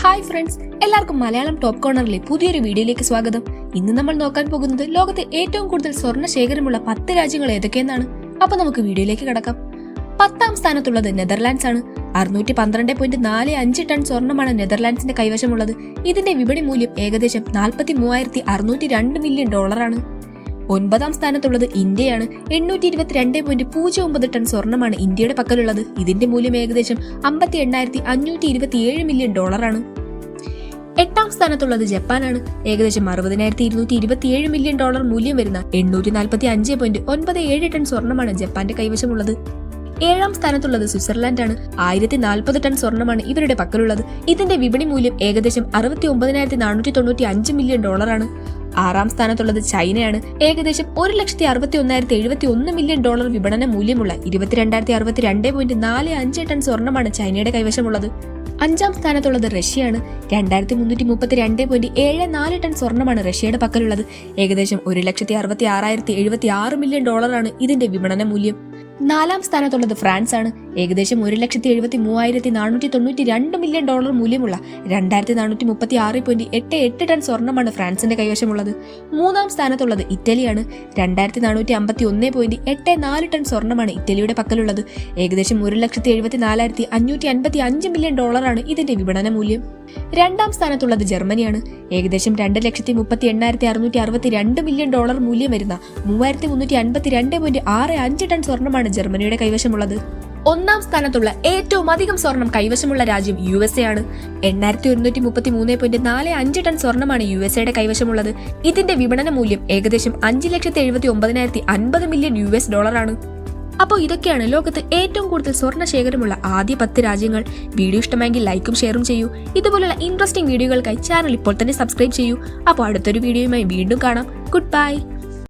Hi friends, എല്ലാവർക്കും Malayalam top കോർണറിലെ പുതിയൊരു വീഡിയോയിലേക്ക് സ്വാഗതം. ഇന്ന് നമ്മൾ നോക്കാൻ പോകുന്നത് ലോകത്തെ ഏറ്റവും കൂടുതൽ സ്വർണ്ണ ശേഖരമുള്ള 10 രാജ്യങ്ങൾ ഏതൊക്കെയെന്നാണ്. അപ്പൊ നമുക്ക് വീഡിയോയിലേക്ക് കടക്കാം. 10ാം സ്ഥാനത്തുള്ളത് നെതർലാൻഡ്സ് ആണ്. 612.45 ടൺ സ്വർണ്ണമാണ് നെതർലാൻഡ്സിന്റെ കൈവശമുള്ളത്. ഇതിന്റെ വിപണി മൂല്യം ഏകദേശം $43,602 മില്യൺ ആണ്. 9ാം സ്ഥാനത്തുള്ളത് ഇന്ത്യയാണ്. 822.09 ടൺ സ്വർണ്ണമാണ് ഇന്ത്യയുടെ പക്കലുള്ളത്. ഇതിന്റെ മൂല്യം ഏകദേശം $58,527 മില്യൺ ആണ്. 8ാം സ്ഥാനത്തുള്ളത് ജപ്പാനാണ്. ഏകദേശം $60,227 മില്യൺ മൂല്യം വരുന്ന 845.97 ടൺ സ്വർണ്ണമാണ് ജപ്പാന്റെ കൈവശമുള്ളത്. 7ാം സ്ഥാനത്തുള്ളത് സ്വിറ്റ്സർലാൻഡ് ആണ്. 1040 ടൺ സ്വർണ്ണമാണ് ഇവരുടെ പക്കലുള്ളത്. ഇതിന്റെ വിപണി മൂല്യം ഏകദേശം $69,495 മില്യൺ ആണ്. 6ാം സ്ഥാനത്തുള്ളത് ചൈനയാണ്. ഏകദേശം $1,61,071 മില്യൺ വിപണന മൂല്യമുള്ള 22,062.45 ടൺ സ്വർണ്ണമാണ് ചൈനയുടെ കൈവശമുള്ളത്. 5ാം സ്ഥാനത്തുള്ളത് റഷ്യയാണ്. 2,332.74 ടൺ സ്വർണ്ണമാണ് റഷ്യയുടെ പക്കലുള്ളത്. ഏകദേശം $1,66,076 മില്യൺ ആണ് ഇതിന്റെ വിപണന മൂല്യം. 4ാം സ്ഥാനത്തുള്ളത് ഫ്രാൻസ് ആണ്. ഏകദേശം $1,73,492 മില്യൺ മൂല്യമുള്ള 2,436.88 ടൺ സ്വർണ്ണമാണ് ഫ്രാൻസിന്റെ കൈവശമുള്ളത്. 3ാം സ്ഥാനത്തുള്ളത് ഇറ്റലിയാണ്. 2,451.84 ടൺ സ്വർണ്ണമാണ് ഇറ്റലിയുടെ പക്കലുള്ളത്. ഏകദേശം $1,74,555 മില്യൺ ആണ് ഇതിന്റെ വിപണന മൂല്യം. 2ാം സ്ഥാനത്തുള്ളത് ജർമ്മനിയാണ്. ഏകദേശം $2,38,662 മില്യൺ മൂല്യം വരുന്ന 3,352.65 ടൺ സ്വർണ്ണമാണ് ജർമ്മനിയുടെ കൈവശമുള്ളത്. 1ാം സ്ഥാനത്തുള്ള ഏറ്റവും അധികം സ്വർണം കൈവശമുള്ള രാജ്യം USA ആണ്. 8,133.45 ടൺ സ്വർണ്ണമാണ് USA കൈവശമുള്ളത്. ഇതിന്റെ വിപണന മൂല്യം ഏകദേശം $5,79,050 മില്യൺ ആണ്. അപ്പോൾ ഇതൊക്കെയാണ് ലോകത്ത് ഏറ്റവും കൂടുതൽ സ്വർണ്ണ ശേഖരമുള്ള ആദ്യ 10 രാജ്യങ്ങൾ. വീഡിയോ ഇഷ്ടമെങ്കിൽ ലൈക്കും ഷെയറും ചെയ്യൂ. ഇതുപോലുള്ള ഇൻട്രസ്റ്റിംഗ് വീഡിയോകൾക്കായി ചാനൽ ഇപ്പോൾ തന്നെ സബ്സ്ക്രൈബ് ചെയ്യൂ. അപ്പോൾ അടുത്തൊരു വീഡിയോയുമായി വീണ്ടും കാണാം. Good bye.